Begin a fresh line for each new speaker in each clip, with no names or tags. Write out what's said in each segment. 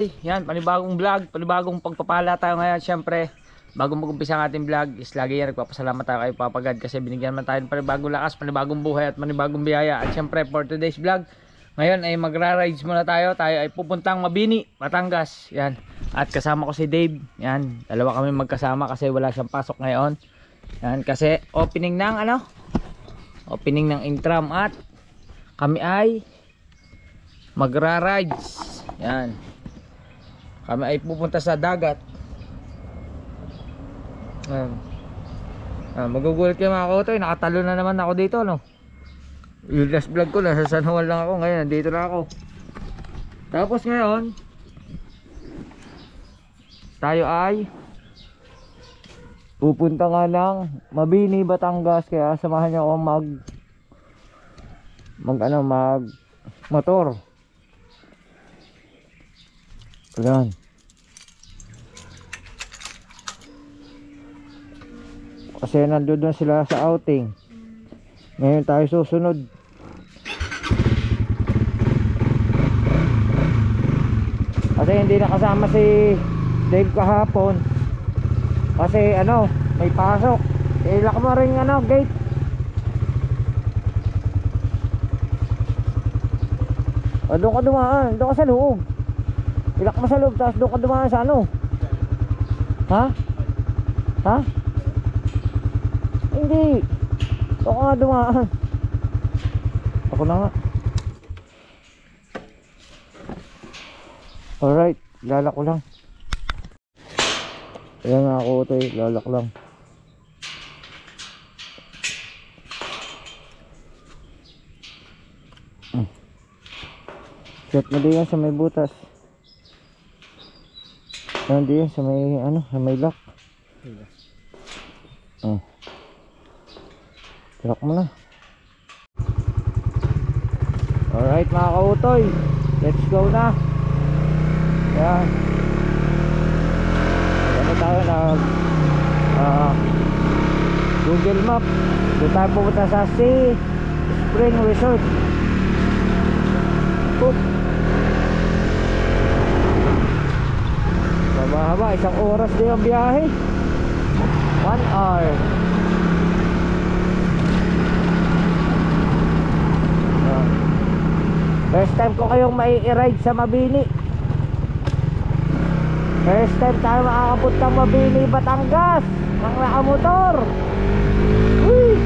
Yan, panibagong vlog, panibagong pagpapala tayo ngayon. Siyempre, bago mag-umpisa ang ating vlog is lagi yan nagpapasalamat tayo kay Papa God kasi binigyan man tayo ng panibagong lakas, panibagong buhay at panibagong biyaya. At siyempre, for today's vlog, ngayon ay magra-rides muna tayo. Tayo ay pupuntang Mabini, Batangas. Yan. At kasama ko si Dave. Yan, dalawa kami magkasama kasi wala siyang pasok ngayon. Yan, kasi opening ng opening ng Intram at kami ay magra-rides. Yan. Kami ay pupunta sa dagat. Magugulat kayo mga kautoy, nakatalo na naman ako dito, no? Yung last vlog ko, nasa San Juan lang ako. Ngayon, nandito na ako. Tapos ngayon, tayo ay pupunta nga ng Mabini, Batangas. Kaya samahan niyo ako mag motor. Ayan. Kasi nandun na sila sa outing. Ngayon tayo susunod. Kasi hindi nakasama si Dave kahapon. Kasi may pasok. Ilak mo rin gate. Doon ka dumaan, doon ka sa loob. Ilak mo sa loob, tapos doon ka dumaan sa Ha? Ha? Hindi. Doon ka nga dumaan. Ako na nga. Alright, lalak ko lang. Ayan nga ako ito lalak lang. Set mo din yan sa may butas. Hindi yan sa may lock. Lock mo na. Alright mga kautoy, let's go na. Yan. Tayo Google Map. Doon tayo pupunta sa Sea Spring Resort. Haba, isang oras din ang biyahe. 1 hour. First time ko kayong mai-ride sa Mabini. First time tayo makakapunta Mabini, Batangas. Mga nakamotor. Uy!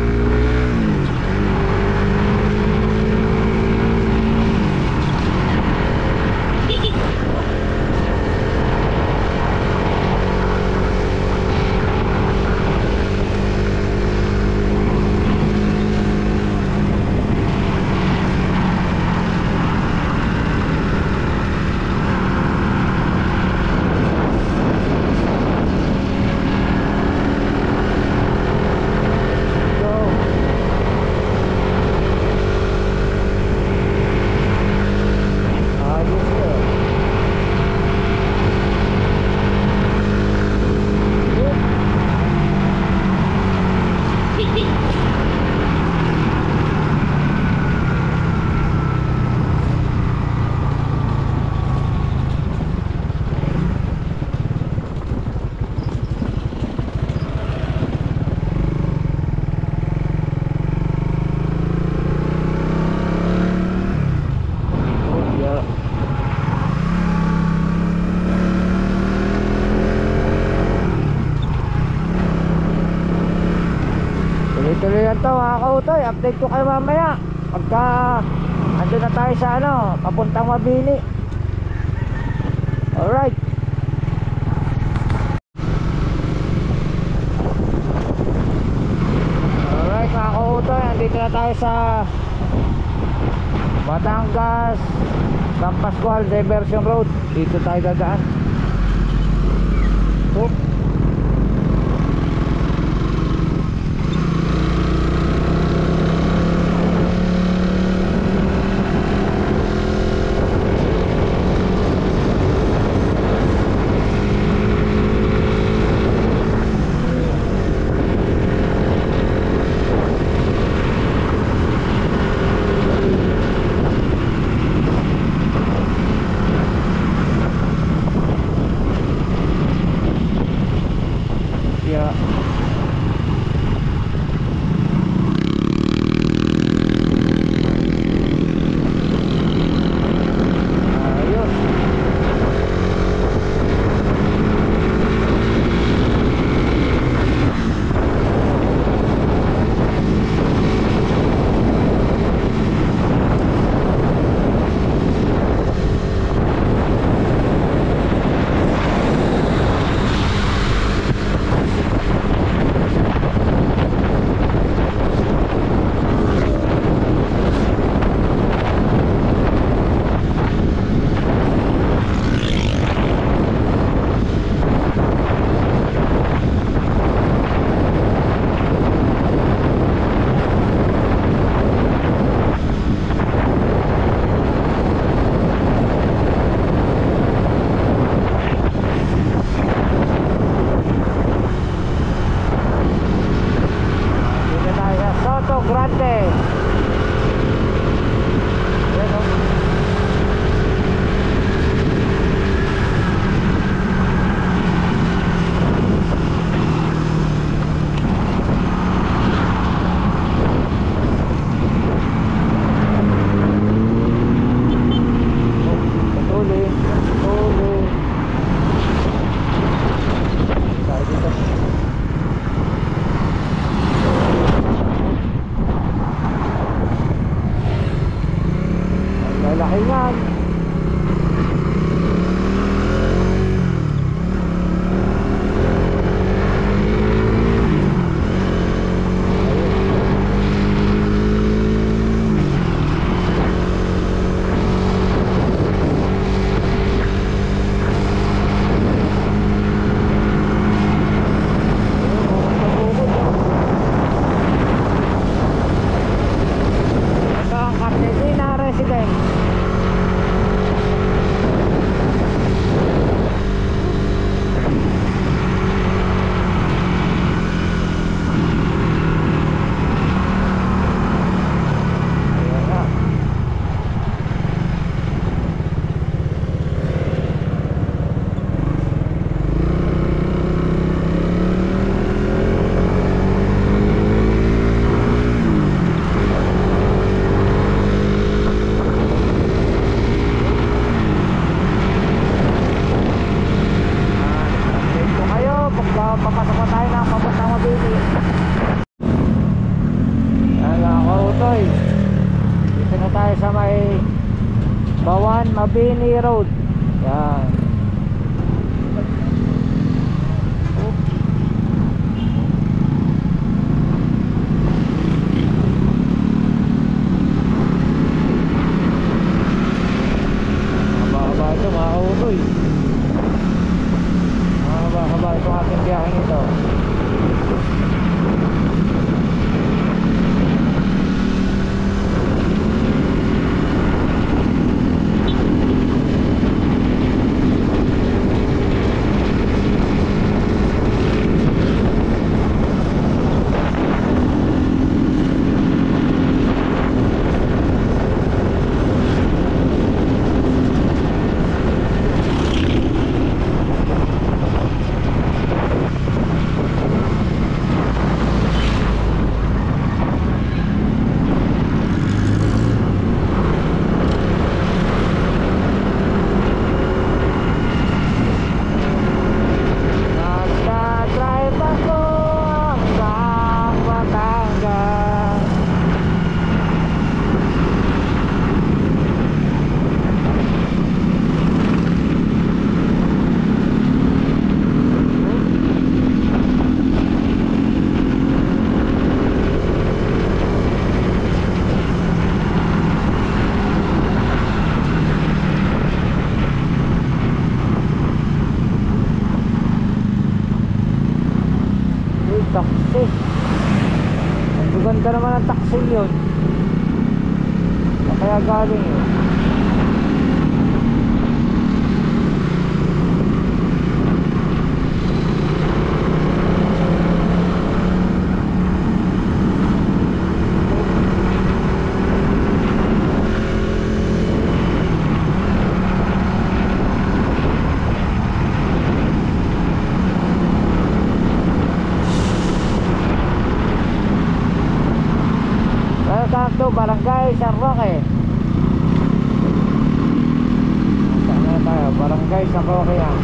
Tuloy lang to mga kautoy. Update ko kayo mamaya pagka andun na tayo sa papuntang Mabini. Alright. Alright mga kautoy, andito na tayo sa Batangas San Pascual Diversion Road. Dito tayo dadaan. Mabini Road. Yan. Mahaba ito mga kautoy. Mahaba ito ating biyahe nito. Taxi. Ang ganda naman ang taxi yun. Kaya galing yun. Ito, Barangay San Roque. Saan na tayo? Barangay San Roque yan.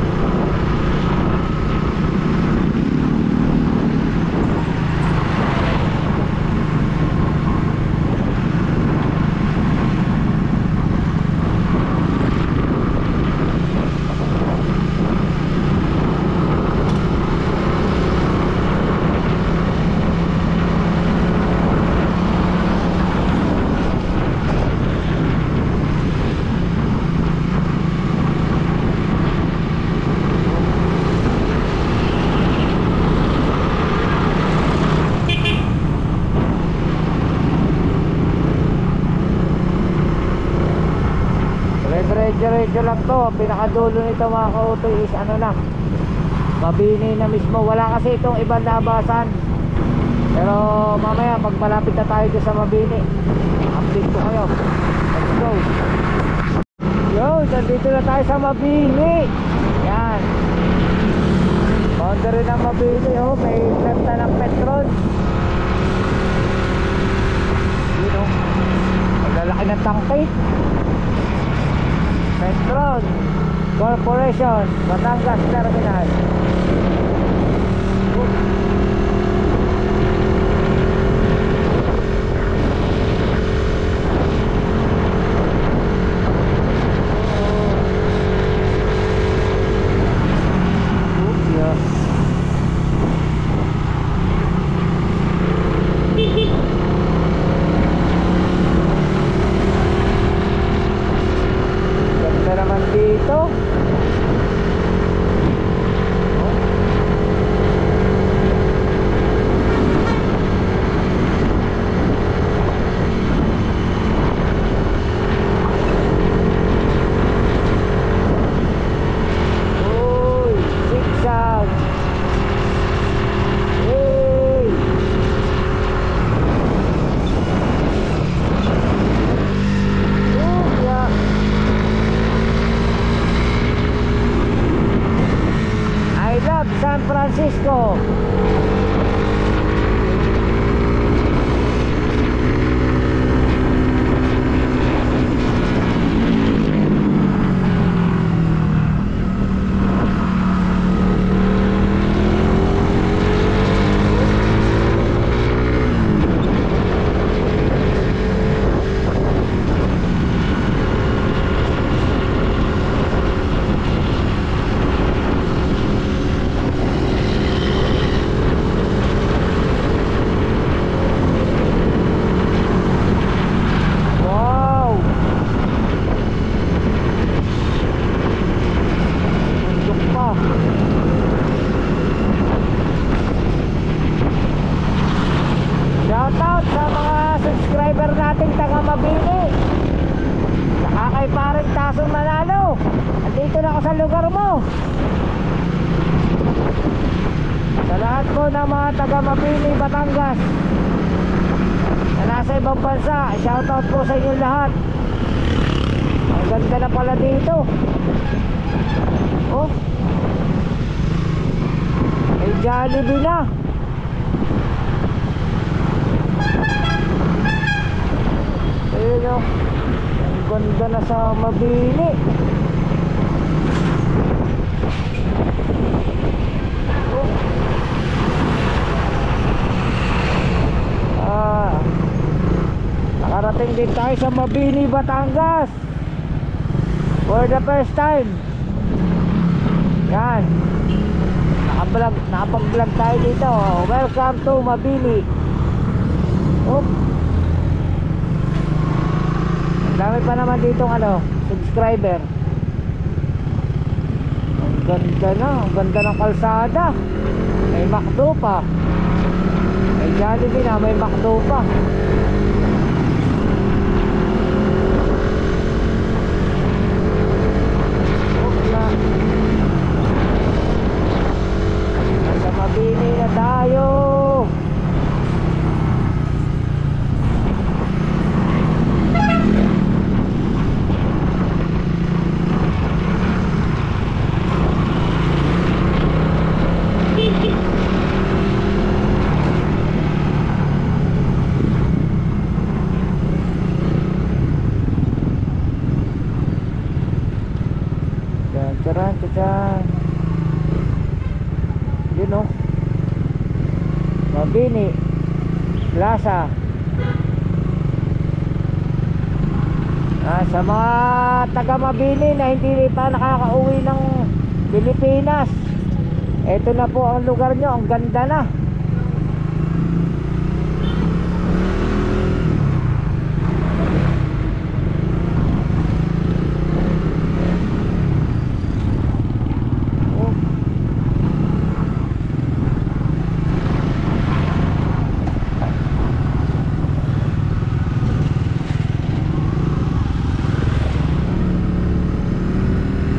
Diretso lang to. Pinakadulo nito mga kautoy is ano na, Mabini na mismo. Wala kasi itong ibang labasan. Pero mamaya pag malapit na tayo sa Mabini, update ko kayo. Let's go. Yo, nandito na tayo sa Mabini. Yan, boundary ng Mabini. Oh, may planta ng Petron. Yun oh, maglalaki ng tangke. Petron Corporation, Batangas Terminal. Ganda naman dito. San Francisco. lugar mo. Sa lahat po ng mga taga Mabini, Batangas na nasa ibang bansa, shoutout po sa inyo lahat. Ang ganda na pala dito. Oh, may Jollibee na. Ayun o, ang ganda na sa Mabini. Nakarating din tayo sa Mabini, Batangas for the first time. Yan, nakapag-vlog tayo dito. Welcome to Mabini. Oop. Ang dami pa naman ditong subscriber. Ang ganda na, ang ganda ng kalsada. May McDo pa. May Jollibee na, may McDo pa. Nasa Mabini na tayo. Tcharan. Yun o, Mabini Plaza. Sa mga taga Mabini na hindi pa nakakauwi ng Pilipinas, eto na po ang lugar nyo. Ang ganda na.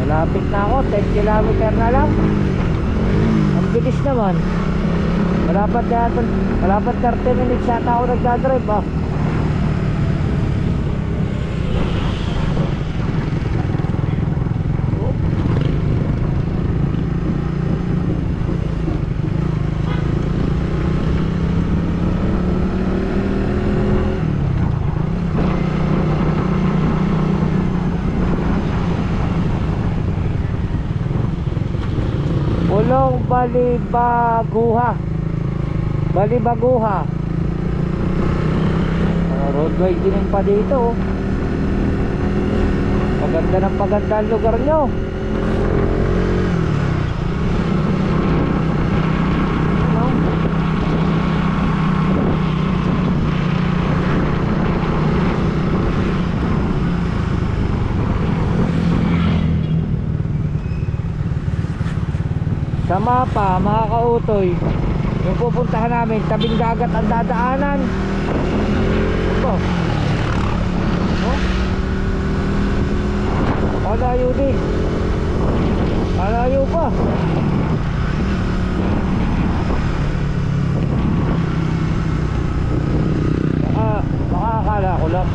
Malapit na ako, 10 kilometer na lang. Ang bilis naman. Malapat 30 minutes yata ako nagdadrive ah. Pulong Balibaguha. Roadway din pa dito. Paganda ng paganda ang lugar nyo. Sa mapa, mga kautoy, yung pupuntahan namin, tabing dagat ang dadaanan. Ito. Oh. Malayo din. Malayo pa. Makakala ko lang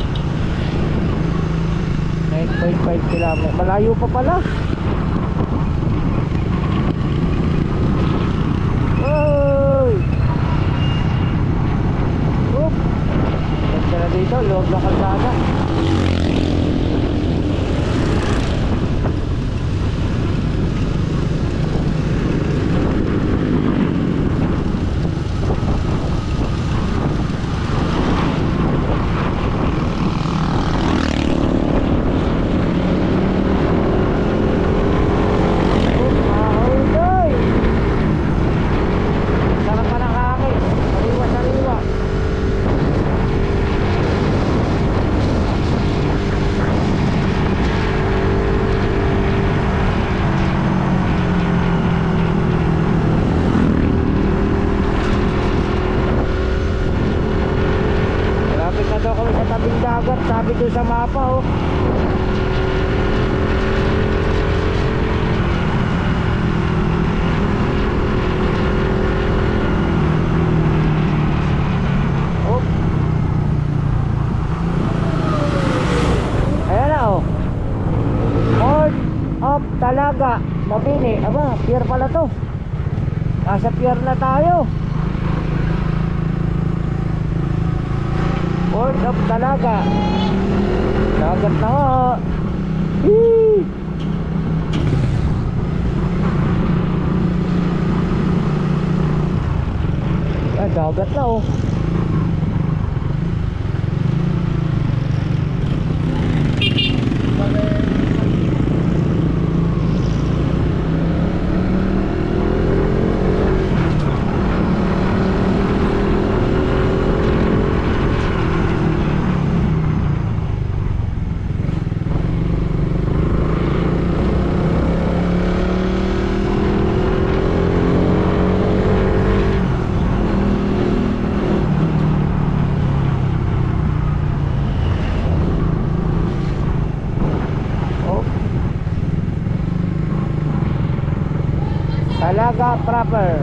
9.5 km. Malayo pa pala. Dito, luwag na kalsada. Sabi doon sa mapa oh. din eh. Aba, pier pala to. Nasa pier na tayo. Port of Dalaga. Dagat na nga. Hii! Dagat na oh. Dalaga proper.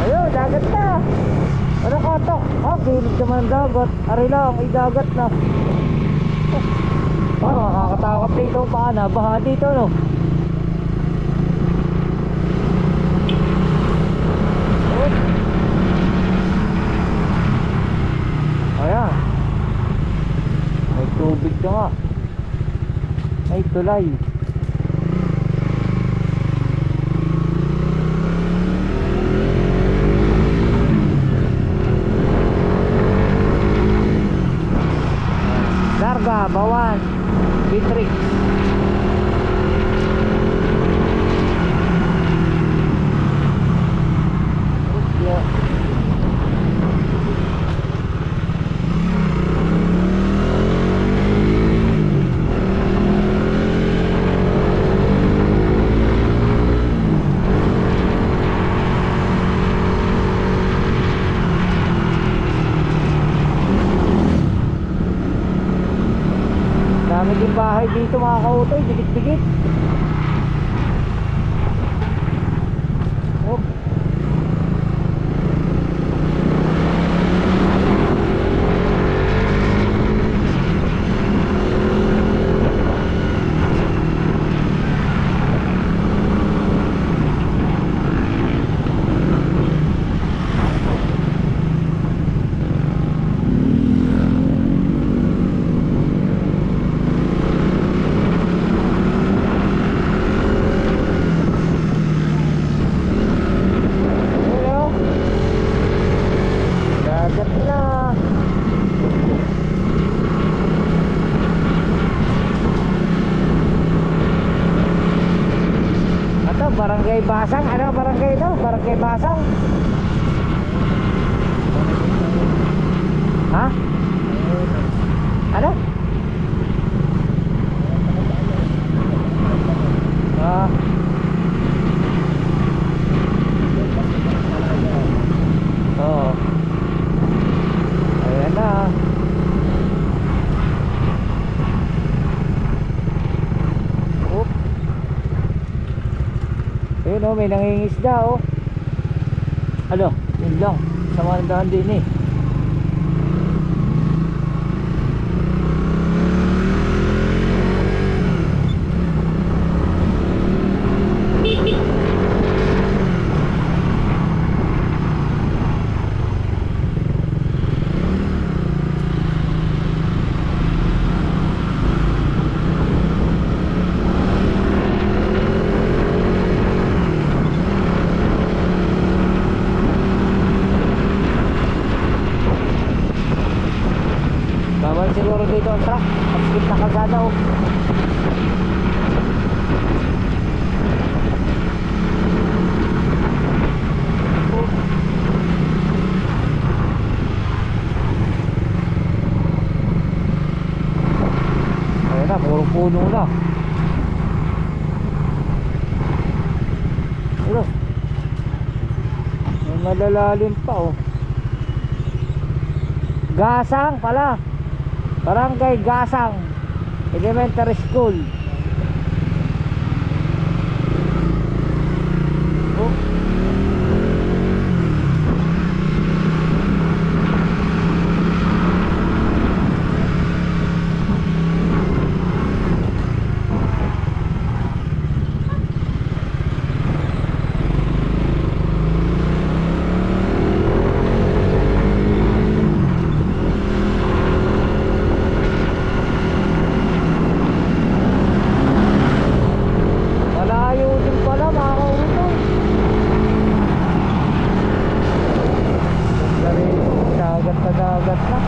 Ayun, dagat na. Ano katok? Oh, gilid naman ang dagat. Ari lang, ay dagat na. Oh, nakakatakap dito pa na. Baha dito, no? Ayan, may tubig na nga. May tulay. Larga, Bawan, Bitrix. Dami din bahay dito mga kautoy, dikit-dikit. Oh. Barangay Basang, ano barangay ito? Barangay Basang. Ha? Ano? Ah. Oo. Ayan na. Ayun oh, may nangingisda oh. Ano, yun lang. Sama ng daan din eh. Bawal siguro dito ang truck. Pag-skip na kalsada oh. Ayan na, puro puno na. Ayun, may malalalim pa oh. Gasang pala. Barangay Gasang Elementary School. Oh.
dagat na dagat na.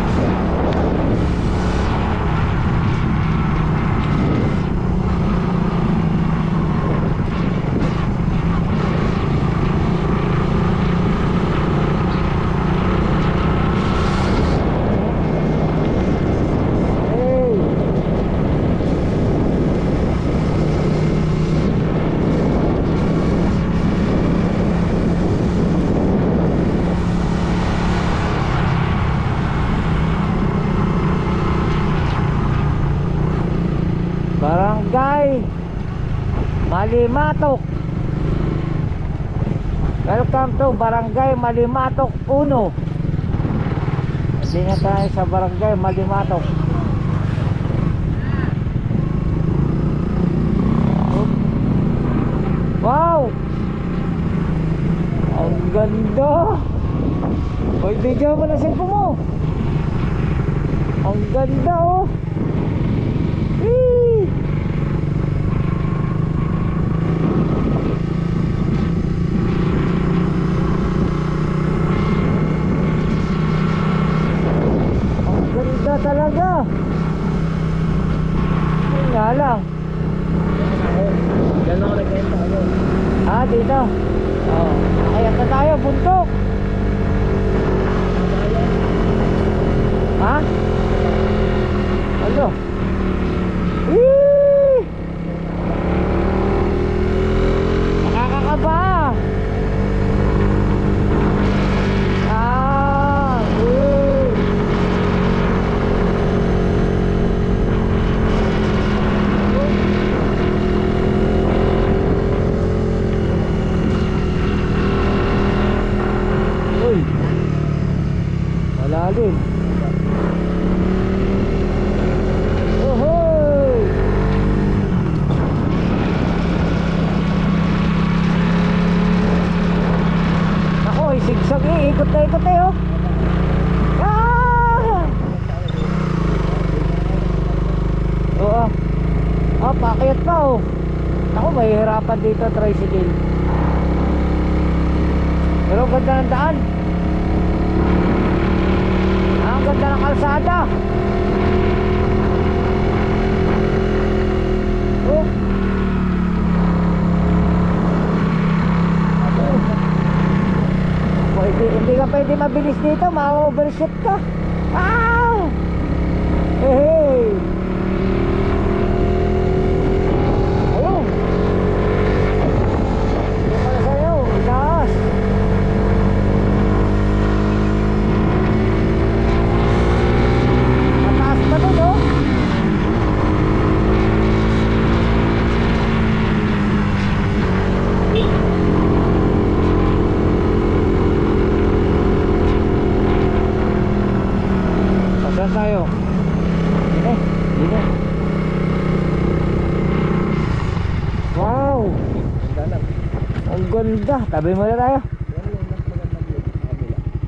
Barangay Malimatok. Welcome to Barangay Malimatok 1. Hindi na tayo sa Barangay Malimatok. Wow! Ang ganda! Hoy, video mo na cellphone mo. Ang ganda oh. Whee! Ang ganda talaga. Yun nga lang.
Gano'n ako nagkenta ako.
Ah, dito. Oh. Ayan na tayo, bundok. Ha? Ano? Whee! Nakakakaba. Ah, whee! Uy! Malalim. Sigsag eh, ikot na ikot eh oh. Ah! Oo. Ah, pakyat pa oh. Ako mahihirapan dito tricycle. Pero ang ganda ng daan. Ang ganda ng kalsada. Oh. Hindi ka pwede mabilis dito, ma-overshoot ka. Ah! Hey! Ayun! Ito pala sa'yo, itaas. Mataas pa dun, oh. Saan tayo? Dito. Wow! Ang ganda. Tabi mo na tayo.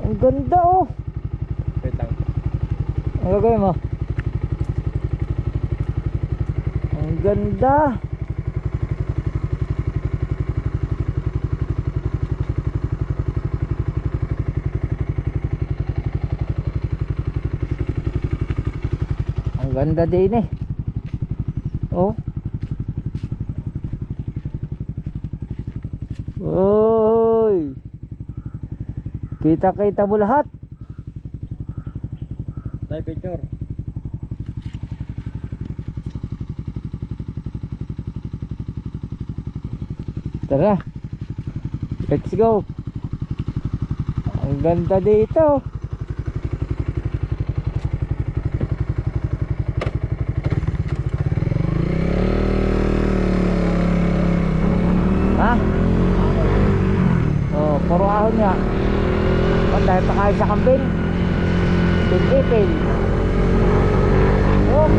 Ang ganda oh.
Wait lang.
Ang gagawin mo? Ang ganda. Ang ganda din eh. Oh. Oy. Kita-kita mo lahat.
Tayo picture.
Tara. Let's go. Ang ganda dito. Ha? Oh, puro ahon nga. Oh, dahil pa kayo sa kambing. Ipil-ipil. Oh.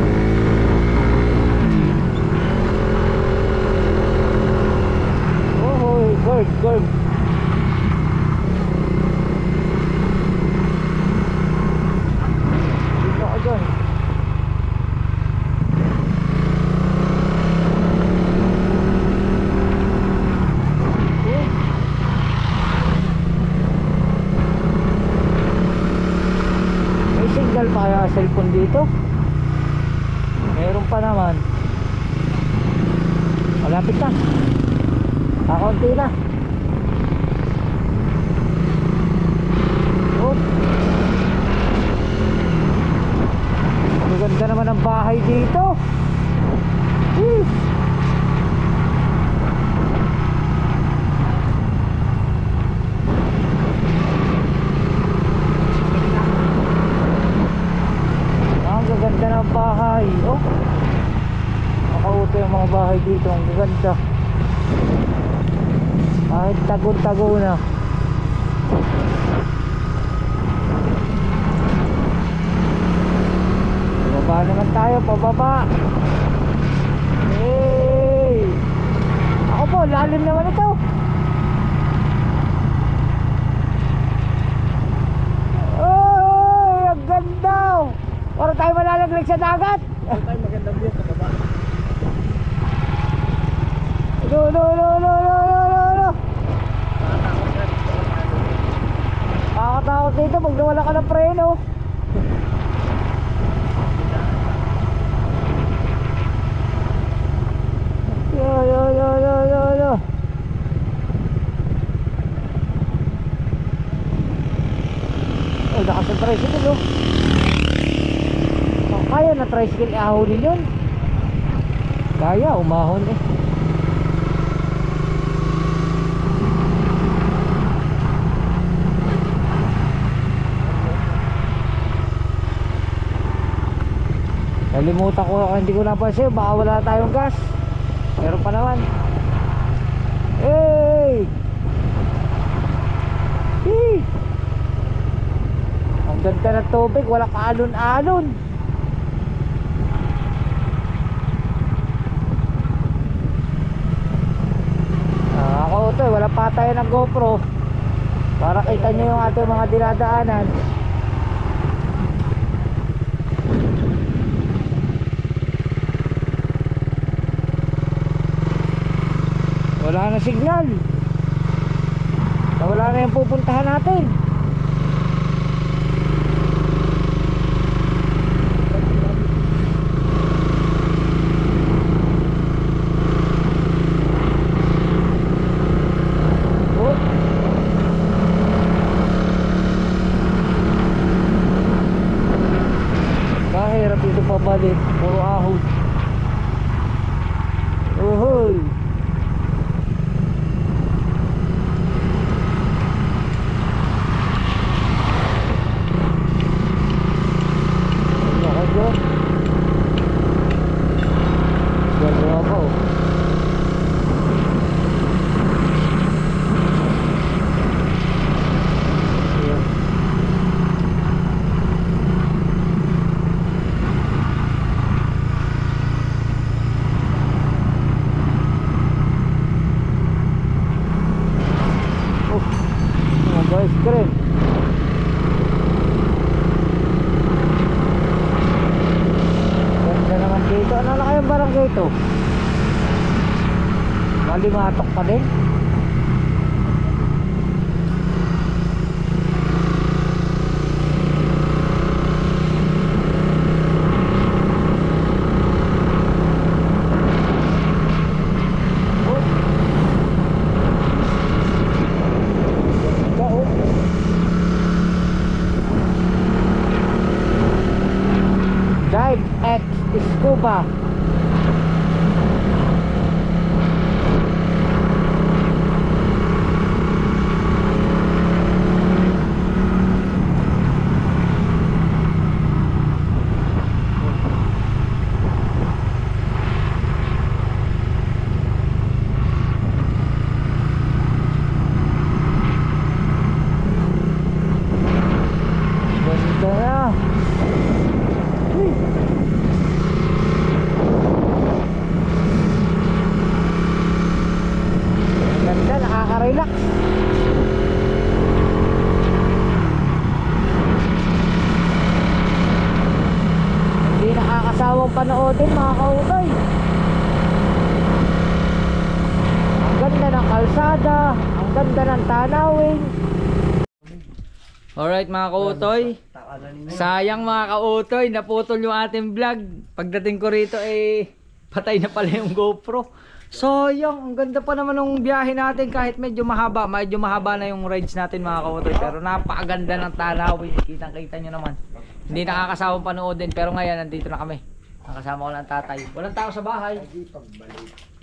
Oh, gold. Dito ako dyan. signal pa kaya cellphone dito? Meron pa naman. Malapit na. Kakaunti na. Oh. Maganda naman ang bahay dito. Ang gaganda ng bahay. Oh. Nakauto yung mga bahay dito. Ang gaganda. Kahit tago-tago na. Pababa naman tayo, pababa. Hey! Ako po, lalim naman ito. Oy, ang ganda. Para tayo malalaglag sa dagat.
Ito tayo magandang view sa baba.
No. Nakakatakot dito pag nawala ka ng preno. Yo. Ay, lakas ng tricycle, oh. Oh, kaya na tricycle ahulin yun. Kaya, umahon eh. Nalimutan ko, hindi ko napansin, baka wala tayong gas. Meron pa naman. Hey! Hey! Ang ganda ng tubig, wala kaalon-alon. Ako ito, wala patayan ng GoPro para kita nyo yung ating mga dinadaanan. Wala na signal. Wala na yung pupuntahan natin. Oh. Kahirap dito pabalik. Puro ahod. Uhoy. Guys, keren. Ganda naman dito. Ano na kayong barangay ito? Malimatok pa din. Dive X Scuba. Ganda na. Ganda, nakaka-relax. Hindi nakakasawang panoodin mga kautay. Ang ganda ng kalsada, ang ganda ng tanawin.
Alright mga kautoy, Sayang mga kautoy, naputol yung ating vlog. Pagdating ko rito patay na pala yung GoPro. Sayang, ang ganda pa naman ng biyahe natin kahit medyo mahaba na yung rides natin mga kautoy. Pero napakaganda ng tanawin, kitang-kita nyo naman. Hindi nakakasawang panoodin pero ngayon nandito na kami. Nakasama ko ng tatay. Walang tao sa bahay.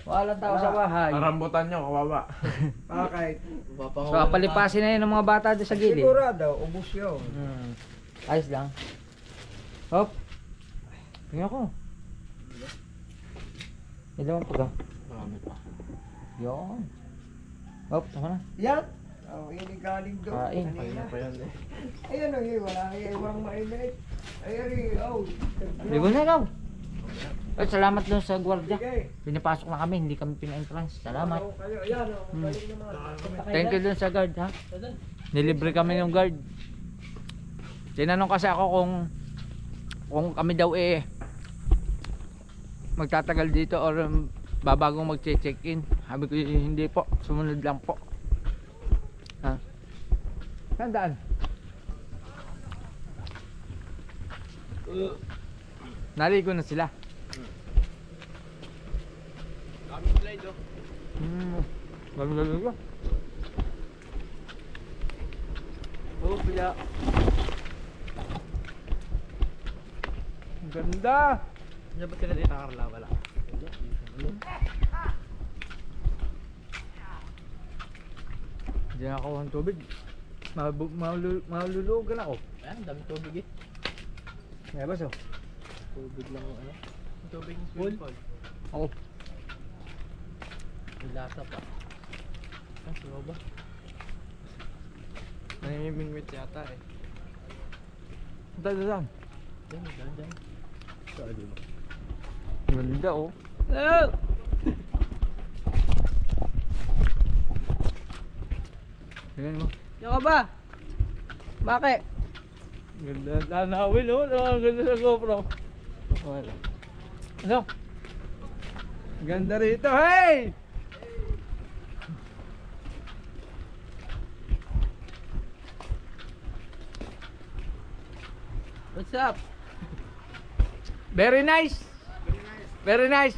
Walang tao sa bahay.
Karambutan nyo, kawawa.
Bakit?
So palipasin na yun ng mga bata doon sa gilid.
Sigurado, ubos yun.
Ayos lang. Hop. Tingnan ko. Ilan pa ka?
Marami pa.
Yun. Hop, tama na.
Yan! Oh, ini galing doon.
Kain.
Kanina.
Pa yan eh.
Ayan o, wala kang ibang mainit. Ayan o,
Ligo na ikaw. Ay, salamat dun sa gwardiya.
Sige.
Pinapasok na kami, hindi kami pina-entrance. Salamat.
Kayo, ayan o, galing naman.
Thank you dun sa guard ha. Nilibre kami ng guard. Tinanong kasi ako kung kami daw magtatagal dito or babagong magche-check-in. Sabi ko hindi po, sumunod lang po. Ha? Saan daan? Naligo na sila.
Daming slide oh.
Ganda.
Oh, pila.
Ang ganda.
Hindi ba sila dito nakarala? Wala.
Diyan ako ang tubig. Malulugan ako.
Ayan, daming tubig eh.
May bas oh.
Tubig lang ano. Tubig ng swimming pool.
Oo.
May lasa pa. Ah, sino ba? Nanimimingwit yata eh.
Daan.
Diyan. Saan din?
Ganda oh. Hello! Tingnan mo. Diyan ka ba? Bakit?
Ganda tanawin oh. Ang ganda sa GoPro.
Wala. Ano?
Ganda rito, hey!
What's up? Very nice. Very nice.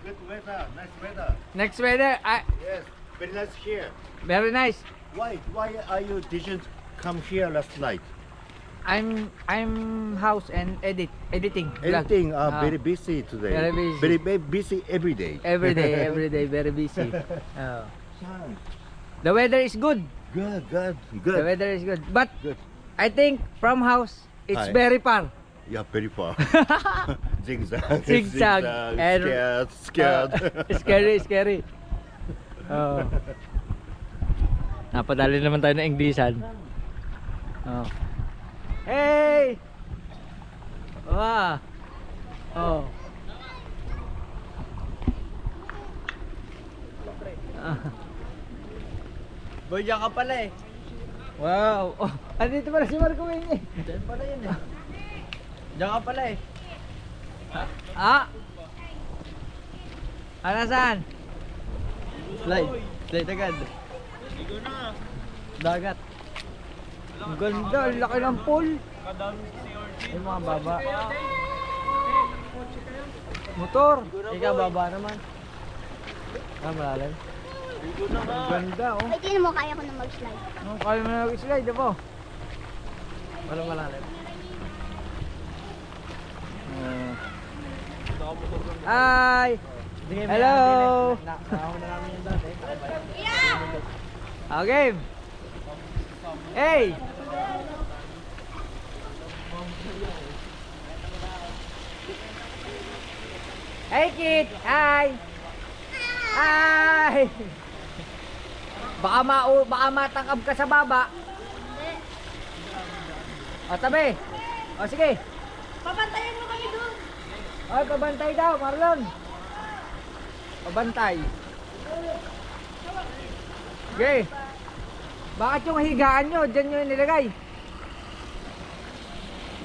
Good weather, nice weather.
Next weather.
Yes, very nice here.
Very nice.
Why are you didn't come here last night?
I'm house and editing. vlog.
Editing,
Ah,
very busy today.
Very busy.
Very busy every day.
every day, very busy. Oh.
Son,
The weather is good.
good.
The weather is good. But
Good.
I think from house it's
Hi.
very far.
Yeah, very far. Zigzag.
Zigzag. And-
Scared.
Scary. Oh. Napadali naman tayo ng Englishan. Oh. Hey! Wow. Oh.
Boy, diyan ka pala eh.
Wow. Oh, andito pala si Marco Wing eh.
Diyan pala yun eh. Diyan ka pala eh.
Ah. Ano saan?
Slide agad.
Dagat. Ang ganda, ang laki ng pool. Yung mga baba. Motor.
Ikaw baba naman.
Ah, malalim. Ang ganda oh.
Ay, tingnan mo, kaya ko na mag-slide.
Ang kaya mo na nag-slide po.
Walang malalim.
Hi!
Sige, may
Hello!
andin eh. Nakahon na namin yung dati.
Okay. Hey! Hey kid! Hi! Hi! Baka matangkab ka sa baba. O tabi. O sige.
Papantayan mo kami doon.
Oy, pabantay daw, Marlon. Pabantay. Okay. Bakit yung higaan nyo? Diyan nyo nilagay.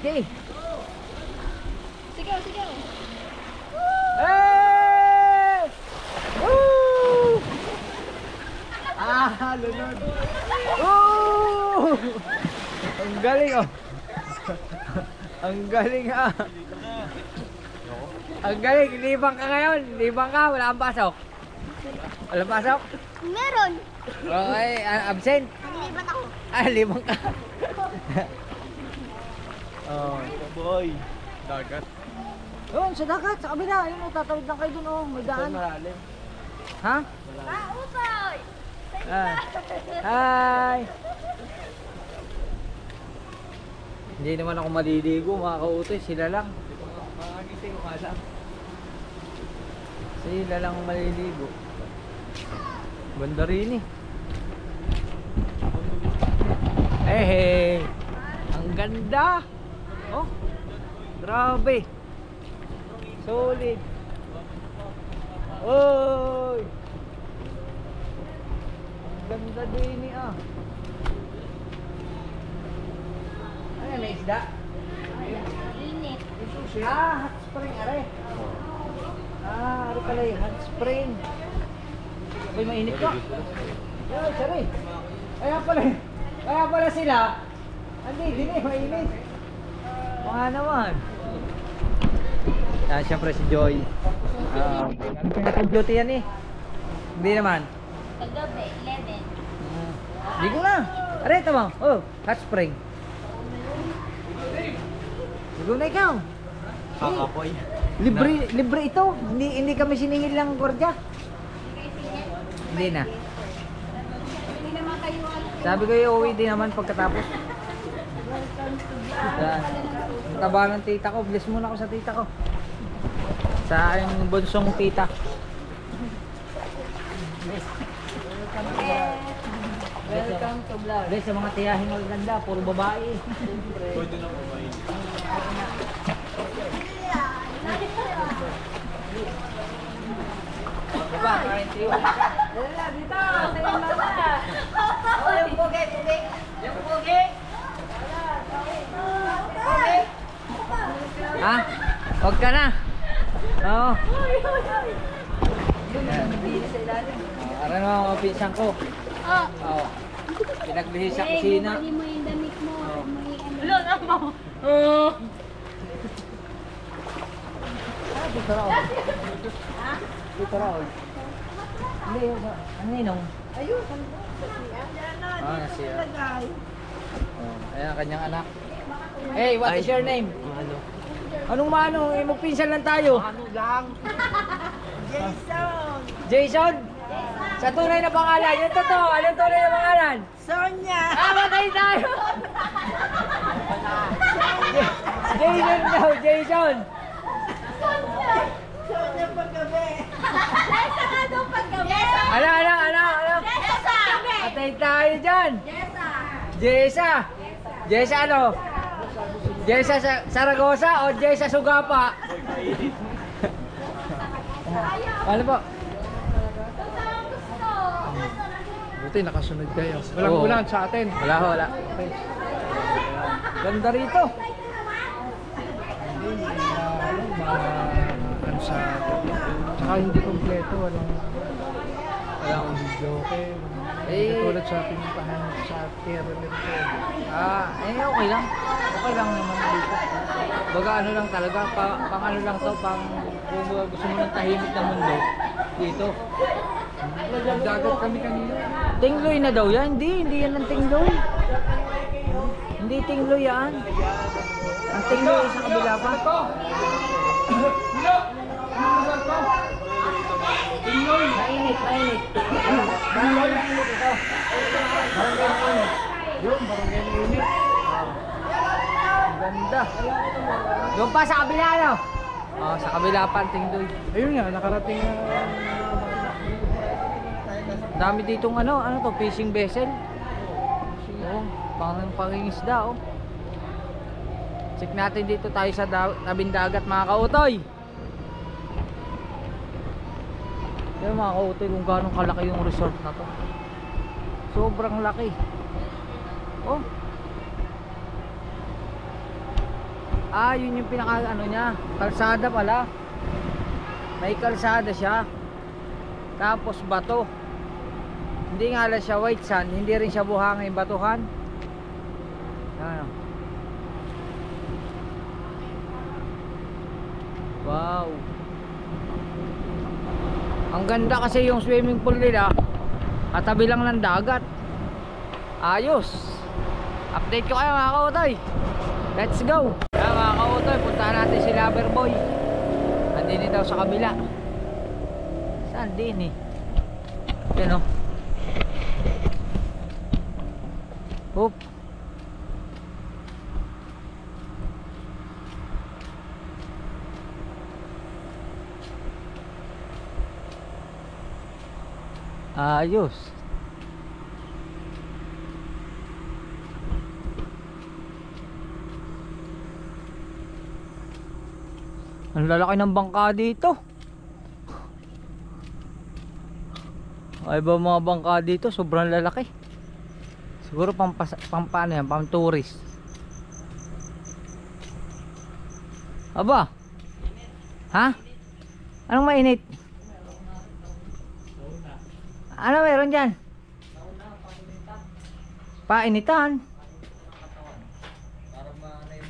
Okay.
Sigaw.
Hey! Woo!
Lunod.
Woo! Ang galing oh. Ang galing ah. Ang galing, libang ka ngayon. Libang ka, wala kang pasok. Wala pasok?
Meron.
Okay, absent.
Nalibat ako.
Ah, libang ka. Oh.
Boy. Dagat.
Doon, sa dagat, sa kabila. Ayun, oh, tatawid lang kayo doon, oh. May daan.
Malalim.
Ha?
Utoy!
Ah. Hi! Hindi naman ako maliligo, mga kautoy. Sila lang.
Makagising ko lang.
Sila lang ang maliligo. Banda rin eh. Hey! Ang ganda! Oh! Grabe! Solid! Oy! Ang ganda din eh ah. Ano may isda?
Init.
Ah, hot spring are. Ah, ano pala yung hot spring. Abay, mainit ka. Ay, sorry. Kaya pala sila. Hindi, din eh, mainit. Mga naman. Ah, syempre si Joy. Pinaka-beauty yan eh. Hindi naman.
Kagabi, 11.
Hindi ko na. Aray, ito mo. Oh, hot spring. Ligo na ikaw.
Kakapoy.
Libre ito. Hindi kami siningil ng gwardiya. Hindi na.
Hindi naman kayo
Sabi ko uuwi din naman pagkatapos. Yan. Ang taba ng tita ko. Bless muna ako sa tita ko. Sa aking bunsong tita. Welcome to vlog. Bless sa mga tiyahing maganda. Puro babae.
Pwede na kumain.
Diba? Dala, dito! Sa yung mama! Oh, yung pugi! Yung pugi! Pugi! Ha? Huwag ka na! Oo. Aray mo ang pinsan ko.
Oh.
Oo. Pinaglihis sa kusina.
Mali mo yung damit mo.
Oh.
Mali ano.
Lola mo! Ah, dito raw. Dito raw. Hindi, ang ninong.
Ayun.
Ah, nasiya. Oh, ayan, kanyang anak. Hey, what is your name?
Ano?
Anong mano? Eh, magpinsan lang tayo.
Ano lang? Jason!
Jason? Sa tunay na pangalan. Yung totoo. Anong tunay na pangalan?
Sonia!
Ah, matay tayo! Jason daw, Jason!
Sonia paggabi!
Jessa nga daw paggabi.
Ano?
Jessa!
Matay tayo dyan! Jessa! Jessa ano? Jessa Saragosa o Jessa Sugapa? Ano po?
Buti nakasunod kayo.
Walang ulan
sa atin.
Wala. Ganda rito.
Ano sa atin. Tsaka hindi kompleto. Walang joke. Tulad sa ating pahanap sa Terrelin.
Okay lang. Okay lang naman dito. Baga ano lang talaga, pang ano lang to, pang kung gusto mo ng tahimik na mundo, dito.
Dagat kami kanina.
Tingloy na daw yan? Hindi yan ang tingloy. Hindi tingloy yan. Ang tingloy sa kabila pa. Mainit. Barangay mainit ito. Barangay mainit.
Yun, barangay na init.
Ganda. Doon pa sa kabila no? Oh, sa kabila pa ang tingloy.
Ayun nga, nakarating na.
Dami ditong ano to, fishing vessel. Oh, pangingisda oh. Check natin dito tayo sa tabing dagat mga kautoy. Yan mga kautoy kung gaano kalaki yung resort na to. Sobrang laki. Oh. Yun yung pinaka ano niya, kalsada pala. May kalsada siya. Tapos bato. Hindi nga lang siya white sand, hindi rin siya buhangin batuhan. Ano?
Wow. Ang ganda kasi yung swimming pool nila. Katabi lang ng dagat. Ayos. Update ko kayo mga kautoy. Let's go. Kaya mga kautoy, puntahan natin si Loverboy. Andini daw sa kabila. Saan din eh? Yan o. Oop. Ayos. Ang lalaki ng bangka dito. Ay ba mga bangka dito, sobrang lalaki. Siguro pampano yan, pang tourist. Aba. Ha? Anong mainit? Ano meron dyan? Painitan.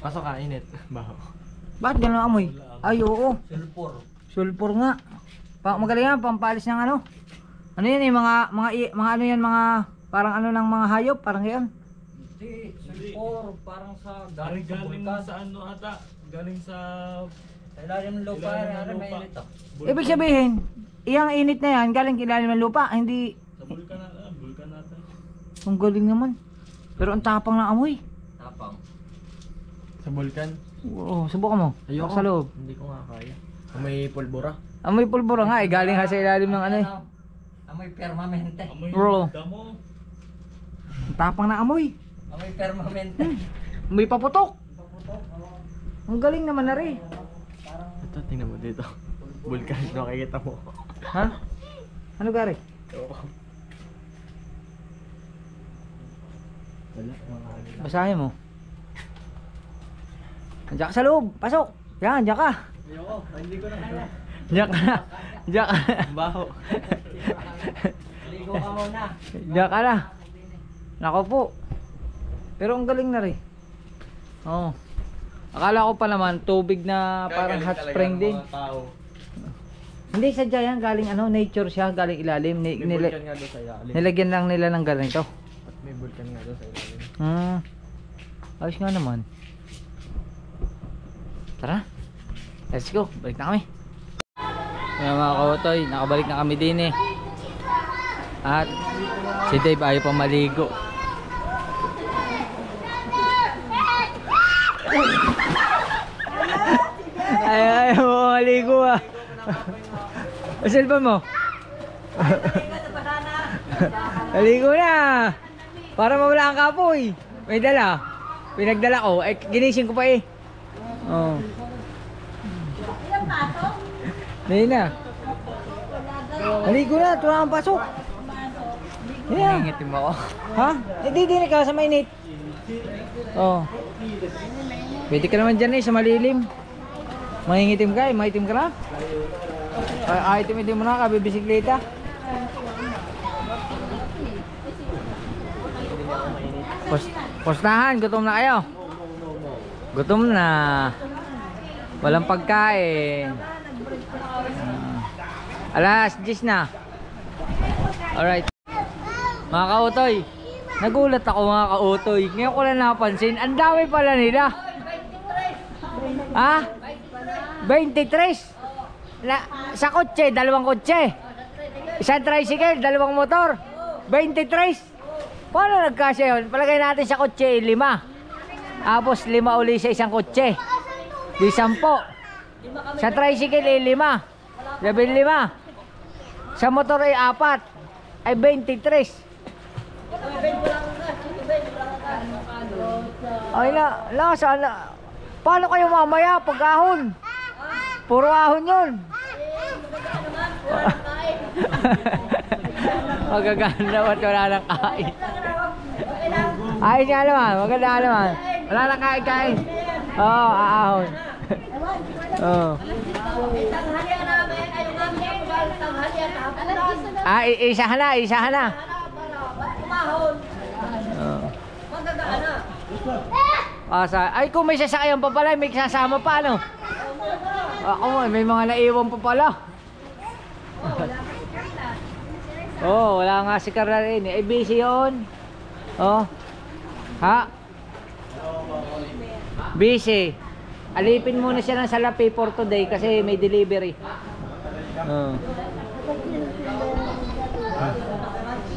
Pasok ka, init. Baho.
Bakit gano'n amoy? Ay oo. Sulfur nga. Magaling yan, pampalis ng ano. Ano yan eh, mga ano yan, mga parang ano ng mga hayop, parang yan.
Hindi, sulfur. Parang sa galing sa ano ata. Galing sa ilalim ng lupa. Mainit to.
Ibig sabihin, iyang init na yan, galing ilalim ng lupa, hindi.
Sa bulkan natin.
Ang galing naman. Pero ang tapang ng amoy.
Tapang. Sa bulkan?
Oo, subukan mo.
Ayoko.
Sa loob.
Hindi ko nga kaya. May pulbura.
Amoy pulbura nga eh, galing ha sa ilalim ng ano eh.
Amoy permanente.
Bro. Ang tapang na amoy.
Amoy permanente.
Amoy paputok. Ang galing naman na rin.
Ito, tingnan mo dito. Bulkan, nakikita mo.
Ha? Ano gari? Basahin mo. Diyan ka sa loob. Pasok. Yan, diyan ka.
Ayoko, hindi ko na kaya.
Diyan ka na. Diyan ka.
Baho. Ligo ka muna.
Diyan ka na. Nako po. Pero ang galing na rin. Oo. Akala ko pa naman tubig na parang hot spring din. Hindi, sadya yan. Galing ano, nature siya. Galing ilalim.
May bulkan nga doon sa ilalim.
Nilagyan lang nila ng ganito.
At may bulkan nga doon sa ilalim.
Ayos nga naman. Tara. Let's go. Balik na kami. Ayan mga kautoy, nakabalik na kami din eh. At si Dave ayaw pa maligo. Ayaw mo maligo ah. Ang cellphone mo? Maligo na. Para mawala ang kapoy. May dala. Pinagdala ko. Eh, ginising ko pa eh. Oh. Hindi na. Maligo na. Ito na ang pasok. Yeah.
Nangingitim ako.
Ha? Hindi din ikaw sa mainit. Oh. Pwede ka naman dyan eh sa malilim. Mangingitim ka eh. Maitim ka na. Item mo na ka. Bibisikleta. Postahan. Gutom na kayo. Gutom na. Walang pagkain. Alas 10 na. Alright. Mga kautoy, nagulat ako mga kautoy. Ngayon ko lang napansin, ang dami pala nila. Ha? 23. Sa kotse, dalawang kotse. Isang tricycle, dalawang motor. 23. Paano nagkasya yun? Palagay natin sa kotse, 5. Tapos 5 uli sa isang kotse. Di 10. Sa tricycle ay 5. 15. Sa motor ay 4. Ay 23. Ay na, sana. Paano kayo mamaya pag ahon? Puro ahon yun. Magaganda ba't wala nang kain? Ayos nga naman, maganda naman. Wala nang kain. Oo, aahon. Oo. Isahan na. Ay kung may sasakyan pa pala, may sasama pa ano? Ako, may mga naiwan pa pala. Oh, wala nga si Carla rin. Eh, busy yun. Oh. Ha? Busy. Alipin muna siya ng salapi for today kasi may delivery. Oh.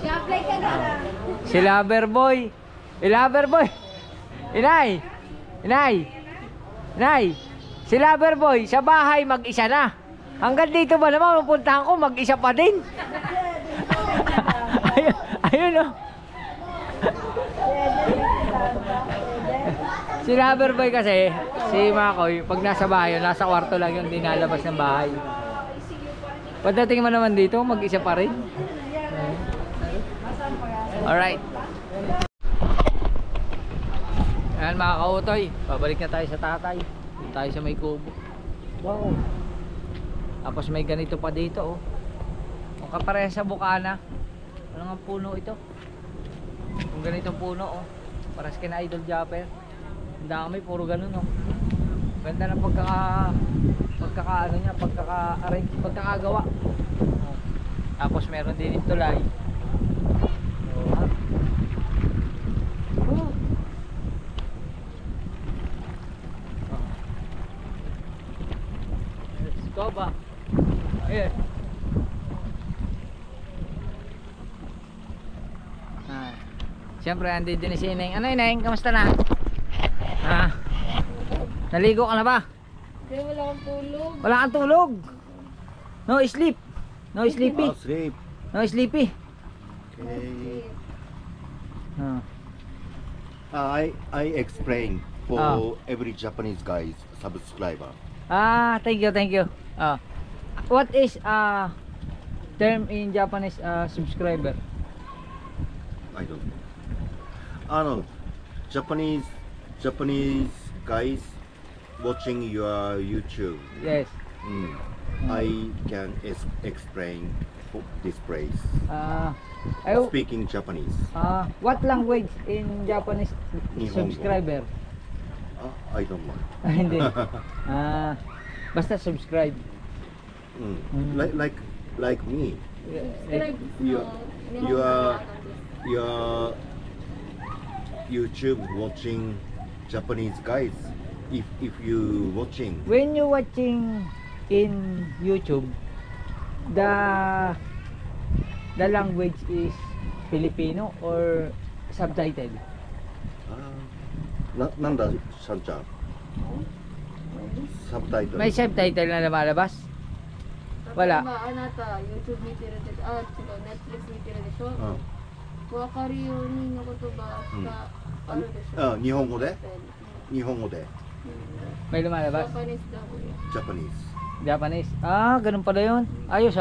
I-apply ka na.
Si Loverboy. Loverboy. Inay. Inay. Inay. Si Loverboy sa bahay mag-isa na. Hanggang dito ba naman pupuntahan ko mag-isa pa din. ayun, ayun oh. Si Loverboy kasi, si Makoy, pag nasa bahay, nasa kwarto lang yung dinalabas ng bahay. Pagdating mo naman dito, mag-isa pa rin. Alright. Ayan mga kautoy, pabalik na tayo sa tatay. Dito tayo sa may kubo. Wow. Tapos may ganito pa dito oh. Kung kapareha sa bukana. Ano nga puno ito? Kung ganitong puno oh. Paras kina Idol Japper. Ang dami, puro ganun oh. Ganda ng pagkakaano niya, pagkakagawa. Oh. Tapos meron din yung tulay. Oh. Oh. Let's go ba? Ayan. Siyempre, andito din si Ineng. Ano Ineng? Kamusta na? Naligo ka na ba?
Pero wala akong tulog.
Wala kang tulog? No sleep? No sleepy?
No sleep.
No sleepy?
Okay. I explain for every Japanese guys subscriber.
Thank you, thank you. What is term in Japanese subscriber?
I don't know. Japanese guys watching your YouTube.
Yes.
I can explain this place. Speaking Japanese.
What language in Japanese
Nihongo.
subscriber?
I don't know.
Hindi. Basta subscribe.
Like me. Your YouTube watching Japanese guys. If you watching.
When you watching in YouTube, the language is Filipino or subtitle?
なんだシャンちゃん。サブタイトル。
May subtitle na lumalabas? Wala.
あなた YouTube 見てるでしょ。違う Netflix 見てるでしょ。わかるようにの言葉しかあるでしょ。
日本語で？日本語で。
May lumalabas?
Japanese daw po yun.
Japanese. Ganun pala yun. Ayos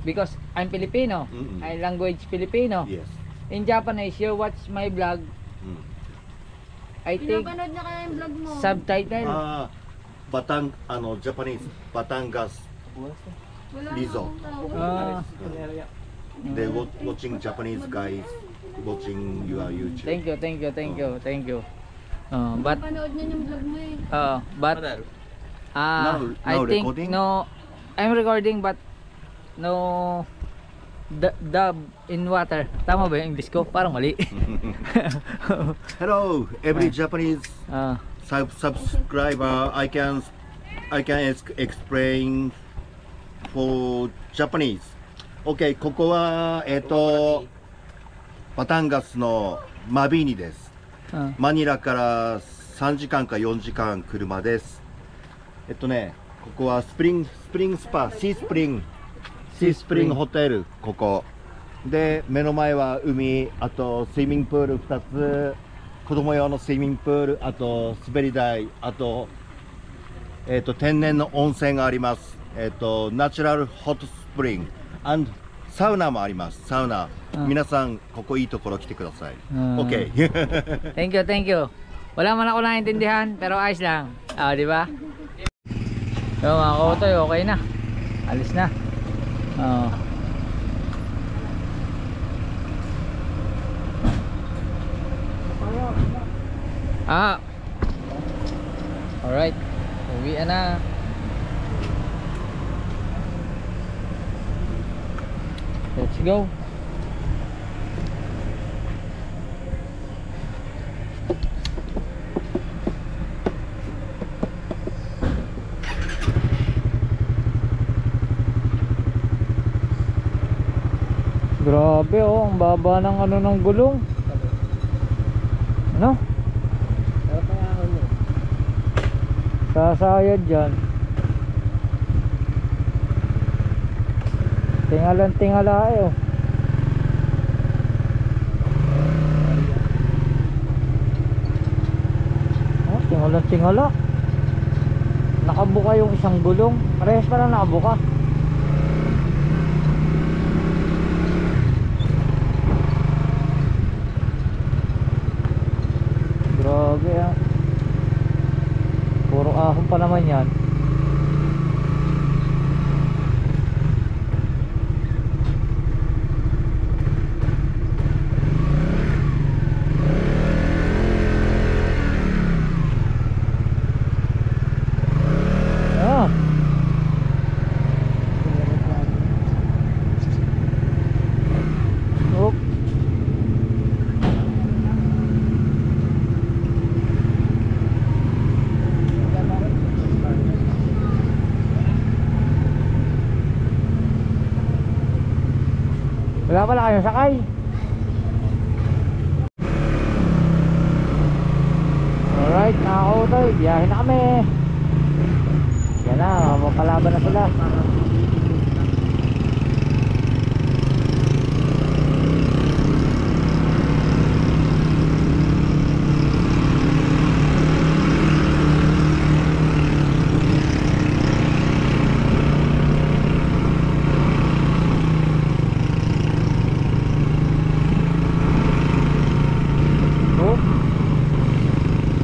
because I'm Filipino, I language Filipino.
Yes.
In Japanese, you watch my vlog. I think
Pinapanood na kaya yung vlog mo.
subtitle.
Japanese Batangas
Wala
Rizzo.
na akong tawag.
They watching Japanese guys watching your YouTube.
Thank you. But
Pinapanood niya yung vlog mo eh.
but
Now
I think
recording?
no, I'm recording but no dub in water. Tama ba yung English ko? Parang mali.
Hello, every Japanese
Ah,
subscriber. I can explain for Japanese. Okay, ここはバタンガスのマビーニです。
ah.
マニラから3時間か4時間車です。ここはスプリングスパ、シースプリングホテル、ここで目の前は海、あとスイミングプール2つ、子供用のスイミングプール、あと滑り台、あと天然の温泉があります。ナチュラルホットスプリング and サウナもあります。サウナ、皆さんここいいところ来てください。OK。
Thank you. Wala man ako naintindihan pero ayos lang. Di ba? So mga kautoy, okay na. Alis na.
Alright, uwi na. Let's go. Grabe oh, ang baba ng ano ng gulong. Ano? Sasayad dyan. Tingalan tingala eh oh. Oh, tingalan tingala. Nakabuka yung isang gulong. Parehas pala nakabuka. Grabe ah. Puro ahon pa naman yan. Ah. Oh. Wala pala kayo sakay. Alright, nakaka-auto, biyahe na kami. Yan na, mapalaban na sila.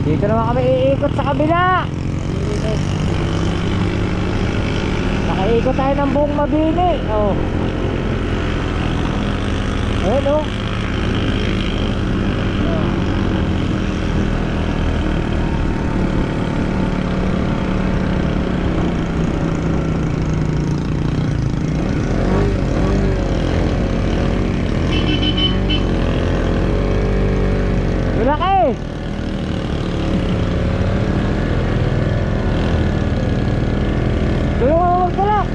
Dito naman kami iikot sa kabila. Nakaikot tayo ng buong Mabini. Oh. Ayan oh. Wala kayo. Tulungan mo magtulak.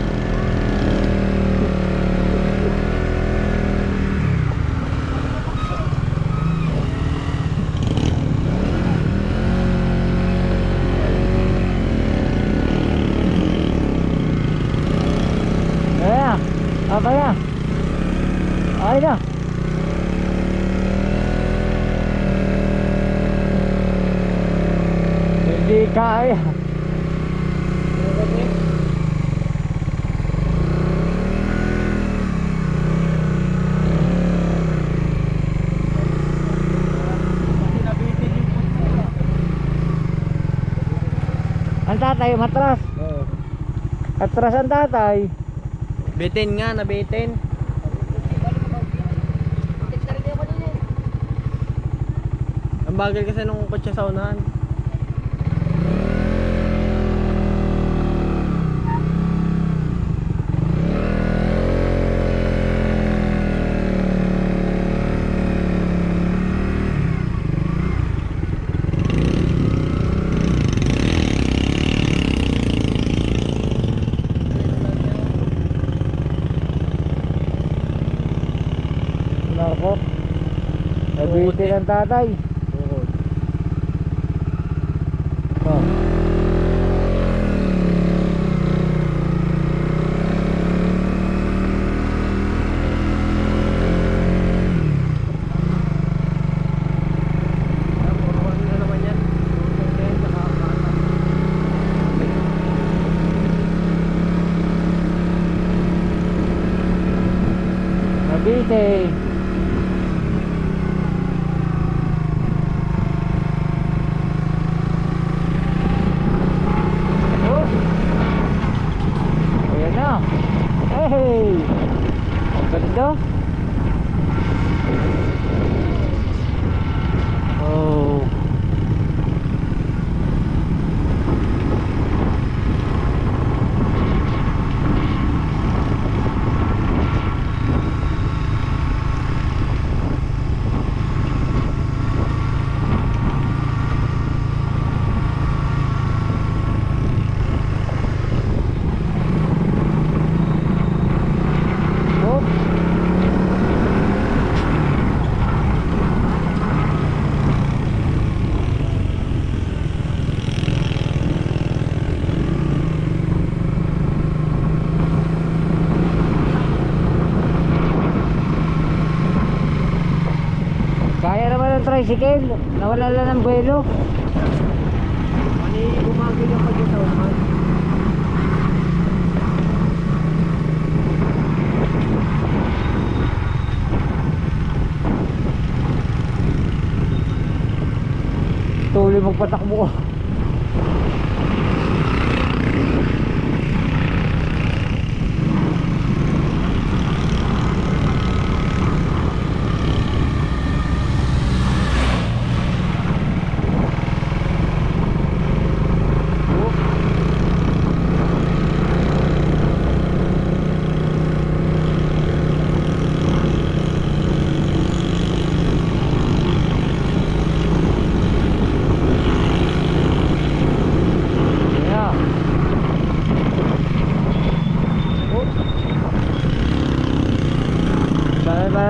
Ayan. Apa ya? Ay na. Hindi kaya. Ang tatay matras.
Oo.
Atras ang tatay.
Bitin nga, nabitin. Ang bagal kasi nung kotse sa unahan.
Nako. Nabitin ang tatay. Oh. Nabitin. Hey! Ang ganda. Oh.
tricycle. Nawala lang ng buwelo.
Mani gumagay yung pagkataon.
Tuloy magpatakbo.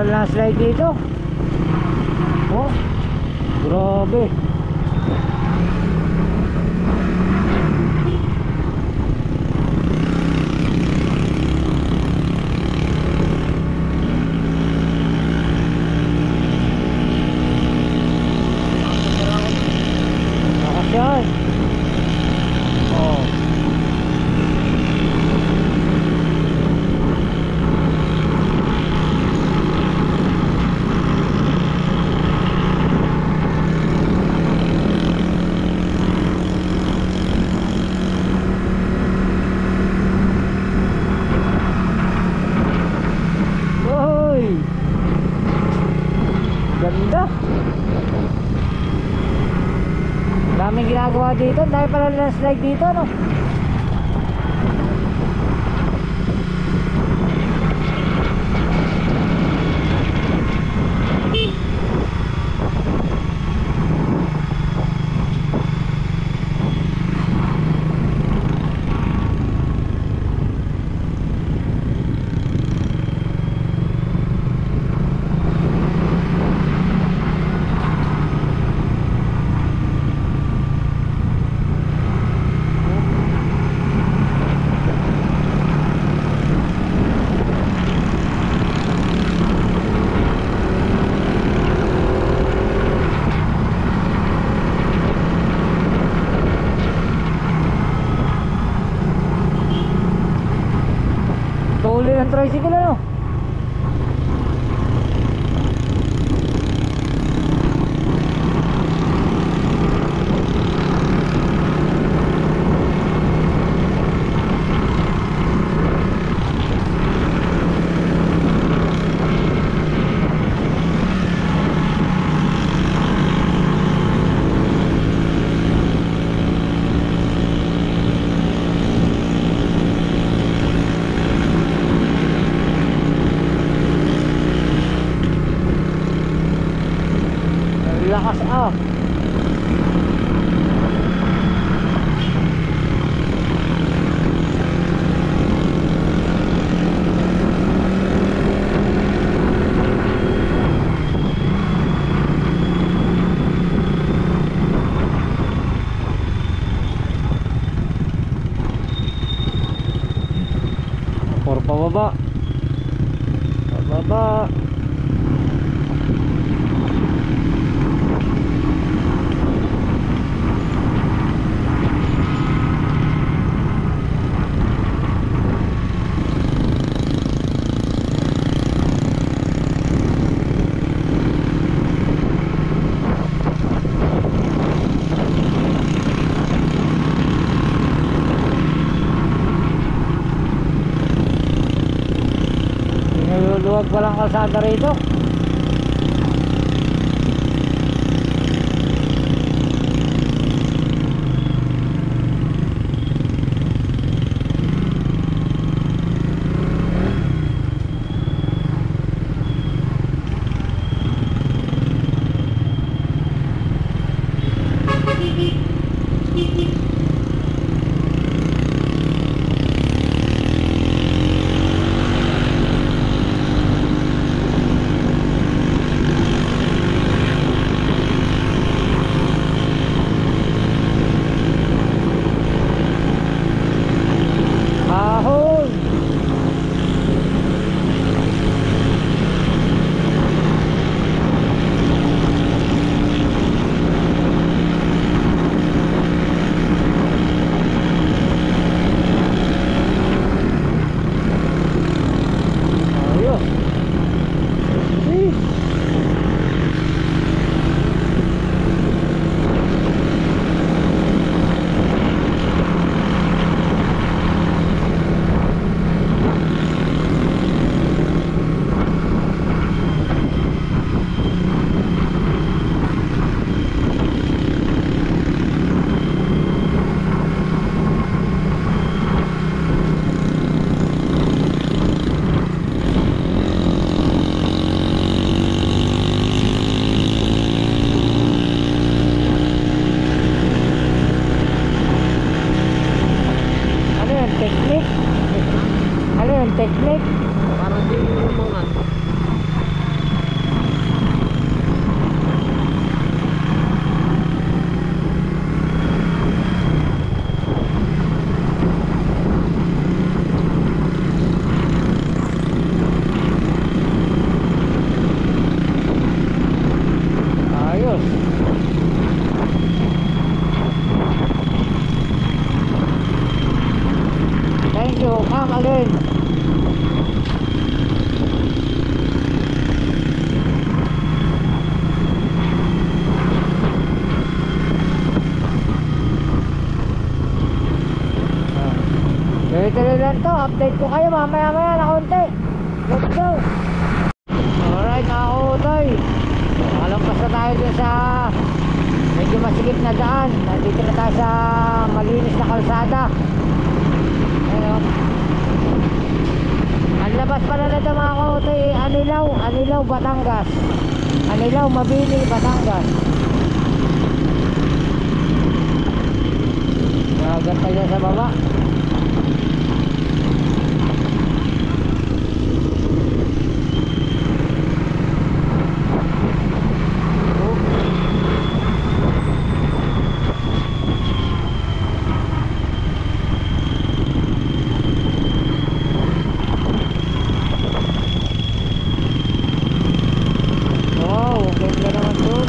Na slide dito. Oh, grabe. Lakas yan. Oh. Ganda. Daming ginagawa dito. Dahil pala na slide dito, no? Tuloy ang tricycle, ano? Lakas ah. Pababa. Pababa. Niluluwag walang kalsada rito. yung technique.
Parang di lumangan.
Ayos. Thank you. Come again. Tuloy-tuloy lang to. Update ko kayo mamaya-maya na konti. Let's go. Alright mga kautoy. Nakalampas na tayo dun sa medyo masikip na daan. Nandito na tayo sa malinis na kalsada. Ayun. Ang labas pala na ito mga kautoy, Anilaw, Batangas. Anilaw, Mabini, Batangas. Gagantay na sa baba. Wow, ganda naman doon.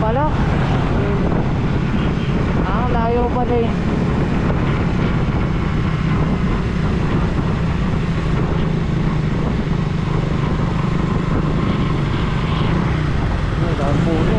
pala. Layo pa din. Ang puno.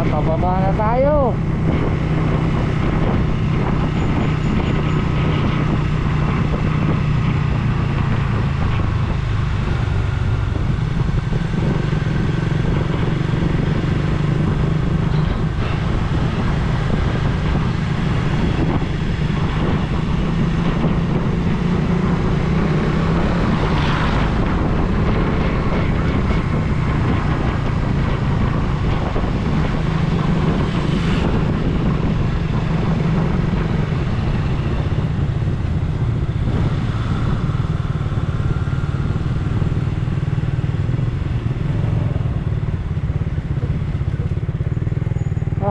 Pababa na tayo.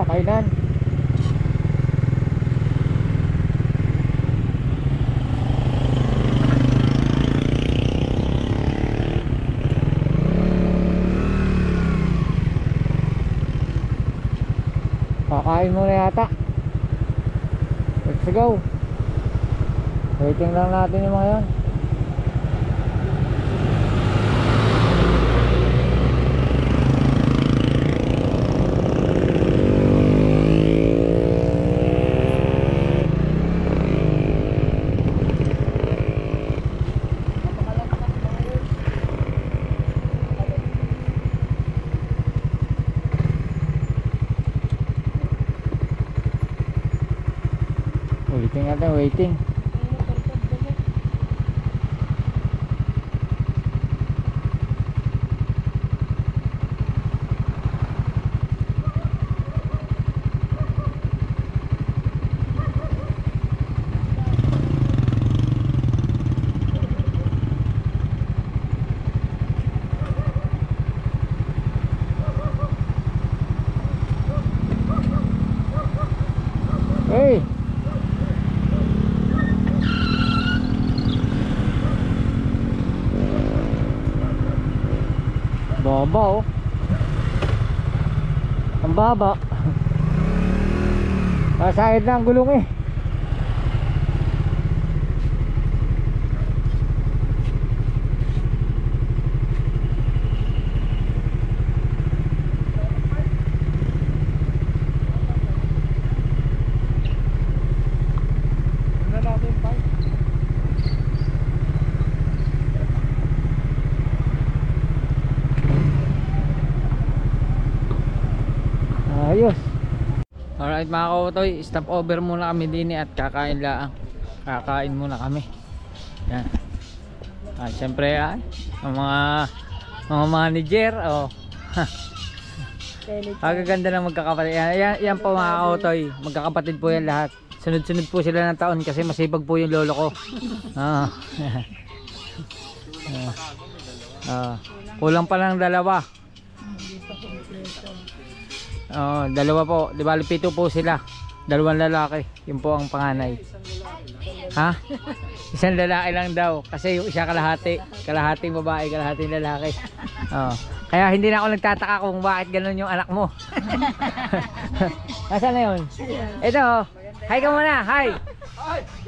Kainan. Kakain muna yata. Let's go. Waiting lang natin yung mga yun. Waiting natin, waiting. Hey! Baba oh. Ang baba. Masahid na ang gulong eh. Ayos. Alright mga kautoy, stop over muna kami din at kakain lang. Kakain muna kami. Yan. At syempre ang mga manager oh. Agaganda na magkakapatid. Yan po mga kautoy, magkakapatid po yan lahat. Sunod-sunod po sila ng taon kasi masipag po yung lolo ko. Kulang pa lang dalawa. Dalawa po, di ba pito po sila. Dalawang lalaki, yun po ang panganay. Ha? Isang lalaki lang daw kasi yung isa kalahati, kalahating babae, kalahating lalaki. Kaya hindi na ako nagtataka kung bakit ganun yung anak mo. Nasaan na yun? Ito, hi ka muna, hi.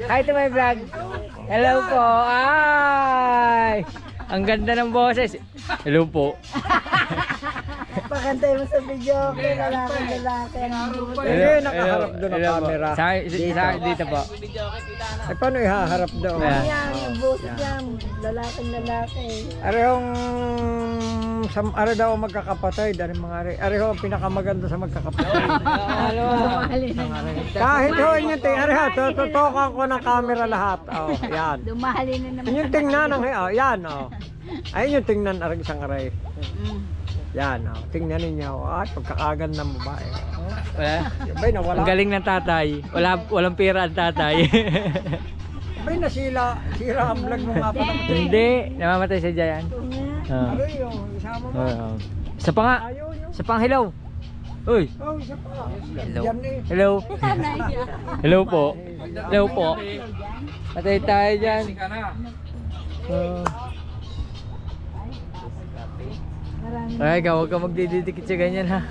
Hi to my vlog. Hello po. Ay, ang ganda ng boses. Hello po.
Pakantay mo sa video, lalaki.
Nakaharap doon ang camera.
Dito po.
Eh paano ihaharap doon?
Yan, yung boses yan, lalaki.
Arehong are daw magkakapatid, areho ang pinakamaganda sa magkakapatid. Kahit ho inyong tingnan, areho, tututukan ko ng camera lahat. Oh, yan.
Dumahali na naman.
Inyong tingnan, yan, oh. Ay inyong tingnan, isang aray. Yan, oh. Tingnan ninyo. At pagkakagan ng babae. Oh.
Wala.
Bay, nawala.
Ang galing ng tatay. Walang pira ang tatay.
Bay, sira ang vlog mo nga pala.
Hindi, namamatay sa Jayan. Ah.
Ano yung isama mo?
Isa pa nga.
Ayaw nyo.
Isa pang hello. Uy.
Oh, isa pa.
Hello.
Yan eh.
Hello. Hello po. Hello po. Patay tayo dyan. Ay, huwag ka magdidikit sa ganyan ha.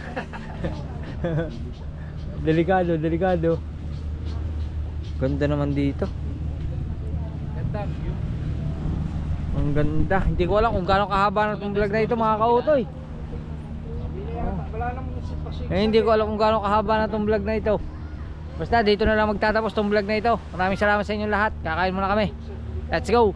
Delikado, delikado. Ganda naman dito. Ang ganda. Hindi ko alam kung gaano kahaba na itong vlog na ito mga kautoy. Hindi ko alam kung gaano kahaba na itong vlog na ito. Basta dito na lang magtatapos itong vlog na ito. Maraming salamat sa inyong lahat. Kakain muna kami. Let's go!